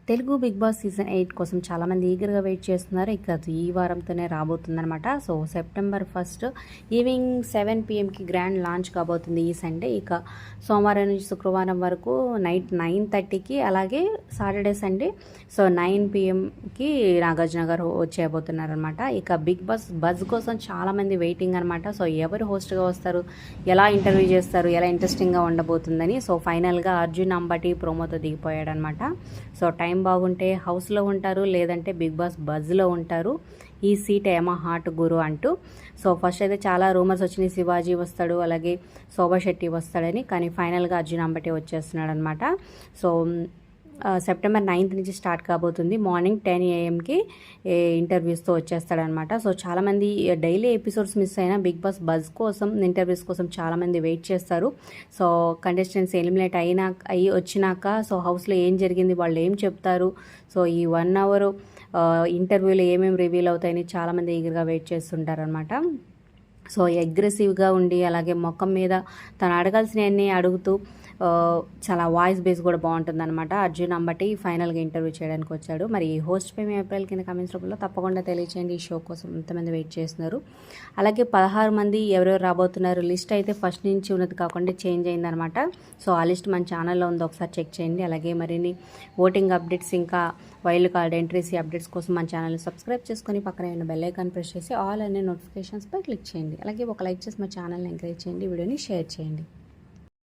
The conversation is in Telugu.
తెలుగు బిగ్ బాస్ సీజన్ 8 కోసం చాలామంది ఈగర్గా వెయిట్ చేస్తున్నారు. ఇక అది ఈ వారంతోనే రాబోతుందనమాట. సో సెప్టెంబర్ 1 ఈవినింగ్ 7 PMకి గ్రాండ్ లాంచ్ కాబోతుంది ఈ సండే. ఇక సోమవారం నుంచి శుక్రవారం వరకు నైట్ 9:30కి, అలాగే సాటర్డే సండే 9 PMకి నాగార్జున గారు వచ్చేయబోతున్నారనమాట. ఇక బిగ్ బాస్ బజ్ కోసం చాలామంది వెయిటింగ్ అనమాట. సో ఎవరు హోస్ట్గా వస్తారు, ఎలా ఇంటర్వ్యూ చేస్తారు, ఎలా ఇంట్రెస్టింగ్గా ఉండబోతుందని. సో ఫైనల్గా అర్జున్ అంబటి ప్రోమోతో దిగిపోయాడనమాట. సో టైం బాగుంటే హౌస్లో ఉంటారు, లేదంటే బిగ్ బాస్ బజ్లో ఉంటారు. ఈ సీట్ ఏమో హాట్ గురు అంటూ. సో ఫస్ట్ అయితే చాలా రూమర్స్ వచ్చినాయి, శివాజీ వస్తాడు, అలాగే శోభా శెట్టి వస్తాడని. కానీ ఫైనల్గా అర్జున్ అంబటి వచ్చేస్తున్నాడు అనమాట. సో సెప్టెంబర్ 9th నుంచి స్టార్ట్ కాబోతుంది. మార్నింగ్ 10 AMకి ఇంటర్వ్యూస్తో వచ్చేస్తాడనమాట. సో చాలామంది డైలీ ఎపిసోడ్స్ మిస్ అయినా బిగ్ బాస్ బజ్ కోసం, ఇంటర్వ్యూస్ కోసం చాలామంది వెయిట్ చేస్తారు. సో కంటెస్టెంట్స్ ఎలిమినేట్ అయ్యి వచ్చినాక సో హౌస్లో ఏం జరిగింది, వాళ్ళు ఏం చెప్తారు, సో ఈ 1 hour ఇంటర్వ్యూలో ఏమేమి రివీల్ అవుతాయని చాలామంది ఈగర్గా వెయిట్ చేస్తుంటారనమాట. సో అగ్రెసివ్గా ఉండి, అలాగే ముఖం మీద తను అడగాల్సినవన్నీ అడుగుతూ చాలా వాయిస్ బేస్ కూడా బాగుంటుందన్నమాట. అర్జున్ అంబటి ఫైనల్గా ఇంటర్వ్యూ చేయడానికి వచ్చాడు. మరి ఈ హోస్ట్ పై మీ అభిప్రాయాలు కింద కామెంట్స్ రూపంలో తప్పకుండా తెలియచేయండి. ఈ షో కోసం ఎంతమంది వెయిట్ చేస్తున్నారు, అలాగే 16 మంది ఎవరెవరు రాబోతున్నారు. లిస్ట్ అయితే ఫస్ట్ నుంచి ఉన్నది కాకుండా చేంజ్ అయిందనమాట. సో ఆ లిస్ట్ మన ఛానల్లో ఉంది, ఒకసారి చెక్ చేయండి. అలాగే మరిన్ని ఓటింగ్ అప్డేట్స్, ఇంకా వైల్డ్ కార్డ్ ఎంట్రీస్ అప్డేట్స్ కోసం మన ఛానల్ని సబ్స్క్రైబ్ చేసుకొని పక్కన ఉన్న బెల్ ఐకాన్ ప్రెస్ చేసి ఆల్ అనే నోటిఫికేషన్స్పై క్లిక్ చేయండి. అలాగే ఒక లైక్ చేసి మా ఛానల్ని ఎంకరేజ్ చేయండి, వీడియోని షేర్ చేయండి.